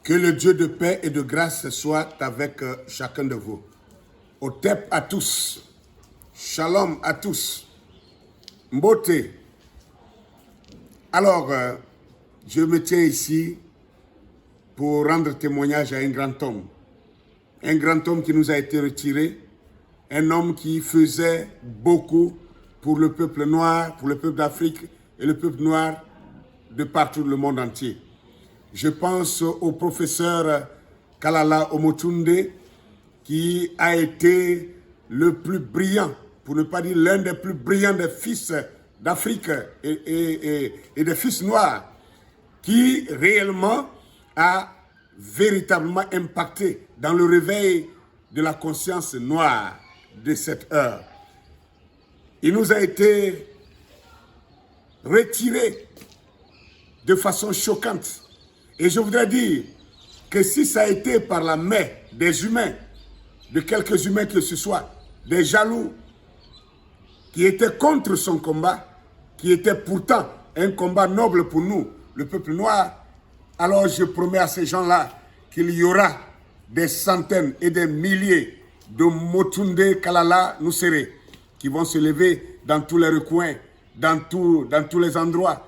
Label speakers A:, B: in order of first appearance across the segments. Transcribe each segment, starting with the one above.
A: Que le Dieu de paix et de grâce soit avec chacun de vous. Otep à tous. Shalom à tous. Mbote. Alors, je me tiens ici pour rendre témoignage à un grand homme. Un grand homme qui nous a été retiré. Un homme qui faisait beaucoup pour le peuple noir, pour le peuple d'Afrique et le peuple noir de partout le monde entier. Je pense au professeur Kalala Omotunde qui a été le plus brillant, pour ne pas dire l'un des plus brillants des fils d'Afrique et des fils noirs, qui réellement a véritablement impacté dans le réveil de la conscience noire de cette heure. Il nous a été retiré de façon choquante. Et je voudrais dire que si ça a été par la main des humains, de quelques humains que ce soit, des jaloux, qui étaient contre son combat, qui était pourtant un combat noble pour nous, le peuple noir, alors je promets à ces gens-là qu'il y aura des centaines et des milliers de Motunde Kalala Nusere qui vont se lever dans tous les recoins, dans tous les endroits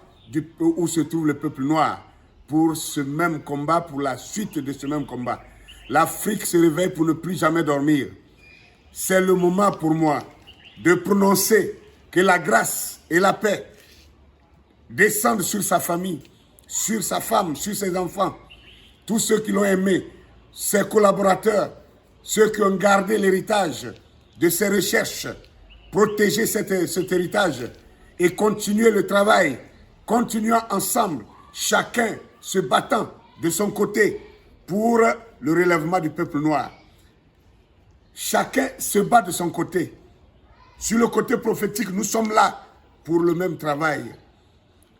A: où se trouve le peuple noir, pour ce même combat, pour la suite de ce même combat. L'Afrique se réveille pour ne plus jamais dormir. C'est le moment pour moi de prononcer que la grâce et la paix descendent sur sa famille, sur sa femme, sur ses enfants, tous ceux qui l'ont aimé, ses collaborateurs, ceux qui ont gardé l'héritage de ses recherches, protéger cet héritage et continuer le travail, continuant ensemble, chacun se battant de son côté pour le relèvement du peuple noir. Chacun se bat de son côté. Sur le côté prophétique, nous sommes là pour le même travail.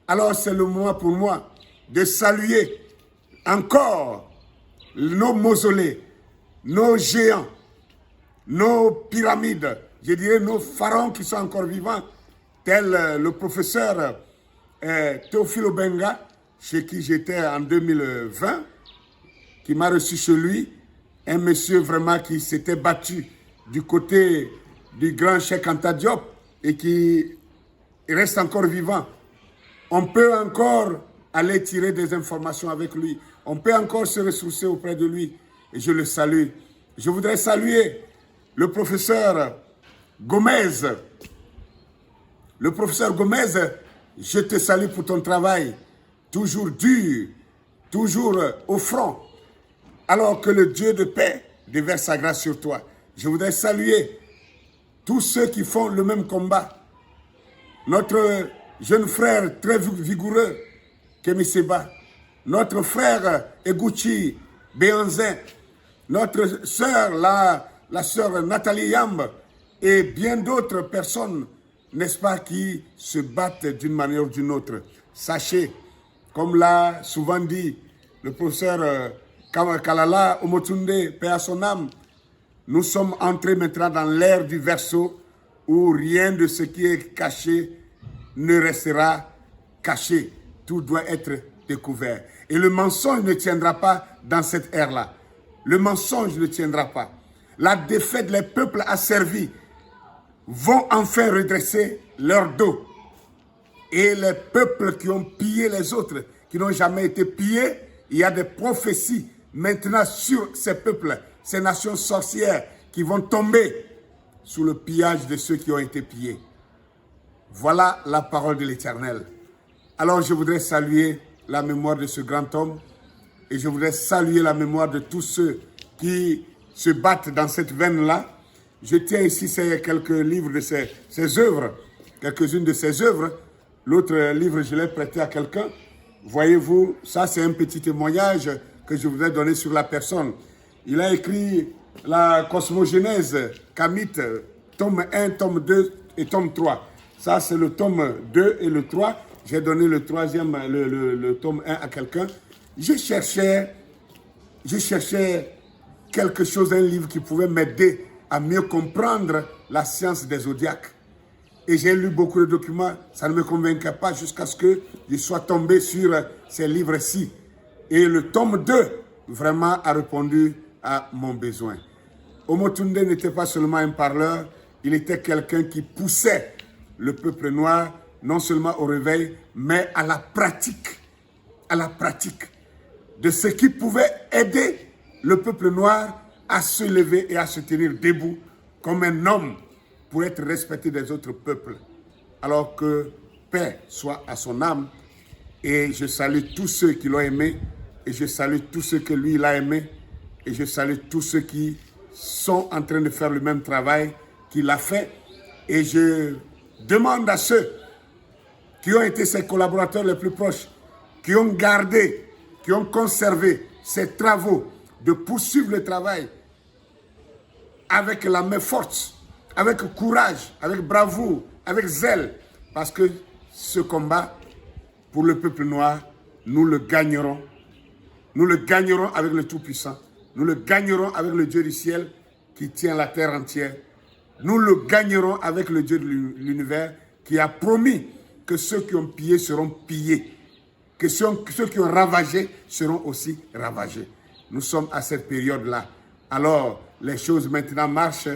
A: Alors c'est le moment pour moi de saluer encore nos mausolées, nos géants, nos pyramides, je dirais nos pharaons qui sont encore vivants, tel le professeur Théophile Obenga, chez qui j'étais en 2020, qui m'a reçu chez lui, un monsieur vraiment qui s'était battu du côté du grand Cheikh Anta Diop et qui reste encore vivant. On peut encore aller tirer des informations avec lui. On peut encore se ressourcer auprès de lui. Et je le salue. Je voudrais saluer le professeur Gomez. Le professeur Gomez, je te salue pour ton travail. Toujours dur, toujours au front. Alors que le Dieu de paix déverse sa grâce sur toi. Je voudrais saluer tous ceux qui font le même combat. Notre jeune frère très vigoureux, Kemi Seba, notre frère Eguchi Béanzin, notre sœur, la sœur Nathalie Yamb, et bien d'autres personnes, n'est-ce pas, qui se battent d'une manière ou d'une autre. Sachez, comme l'a souvent dit le professeur Kalala Omotunde, paix à son âme, nous sommes entrés maintenant dans l'ère du Verseau où rien de ce qui est caché ne restera caché. Tout doit être découvert. Et le mensonge ne tiendra pas dans cette ère-là. Le mensonge ne tiendra pas. La défaite, les peuples asservis vont enfin redresser leur dos. Et les peuples qui ont pillé les autres, qui n'ont jamais été pillés, il y a des prophéties maintenant sur ces peuples, ces nations sorcières qui vont tomber sous le pillage de ceux qui ont été pillés. Voilà la parole de l'Éternel. Alors je voudrais saluer la mémoire de ce grand homme et je voudrais saluer la mémoire de tous ceux qui se battent dans cette veine-là. Je tiens ici quelques livres de ses œuvres, quelques-unes de ses œuvres. L'autre livre, je l'ai prêté à quelqu'un. Voyez-vous, ça c'est un petit témoignage que je voudrais donner sur la personne. Il a écrit la cosmogénèse, Kamit, tome 1, tome 2 et tome 3. Ça c'est le tome 2 et le 3. J'ai donné le troisième, le tome 1 à quelqu'un. Je cherchais quelque chose, un livre qui pouvait m'aider à mieux comprendre la science des zodiaques. Et j'ai lu beaucoup de documents, ça ne me convainquait pas jusqu'à ce que je sois tombé sur ces livres-ci. Et le tome 2 vraiment a répondu à mon besoin. Omotunde n'était pas seulement un parleur, il était quelqu'un qui poussait le peuple noir non seulement au réveil, mais à la pratique de ce qui pouvait aider le peuple noir à se lever et à se tenir debout comme un homme pour être respecté des autres peuples. Alors que paix soit à son âme, et je salue tous ceux qui l'ont aimé, et je salue tous ceux que lui il a aimé, et je salue tous ceux qui sont en train de faire le même travail qu'il a fait. Et je demande à ceux qui ont été ses collaborateurs les plus proches, qui ont gardé, qui ont conservé ses travaux, de poursuivre le travail avec la main forte, avec courage, avec bravoure, avec zèle, parce que ce combat pour le peuple noir, nous le gagnerons. Nous le gagnerons avec le Tout-Puissant. Nous le gagnerons avec le Dieu du ciel qui tient la terre entière. Nous le gagnerons avec le Dieu de l'univers qui a promis que ceux qui ont pillé seront pillés, que ceux qui ont ravagé seront aussi ravagés. Nous sommes à cette période-là. Alors, les choses maintenant marchent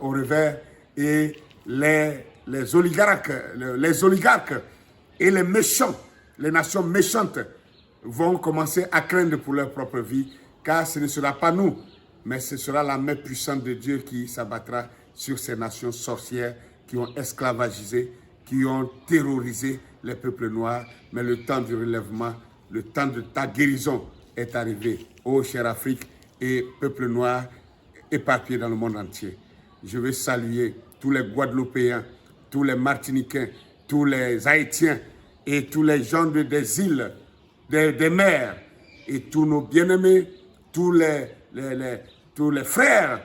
A: au revers et les oligarques et les méchants, les nations méchantes vont commencer à craindre pour leur propre vie, car ce ne sera pas nous, mais ce sera la main puissante de Dieu qui s'abattra sur ces nations sorcières qui ont esclavagisé, qui ont terrorisé les peuples noirs. Mais le temps du relèvement, le temps de ta guérison est arrivé. Ô chère Afrique et peuple noir éparpillés dans le monde entier. Je veux saluer tous les Guadeloupéens, tous les Martiniquais, tous les Haïtiens et tous les gens des îles, des mers et tous nos bien-aimés, tous les frères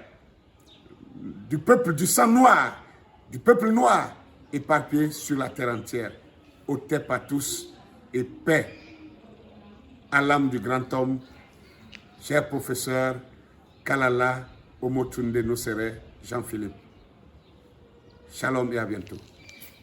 A: du peuple du sang noir, du peuple noir éparpillés sur la terre entière. Otep à tous et paix à l'âme du grand homme, cher professeur Kalala Omotunde Nosere Jean-Philippe. Shalom et à bientôt.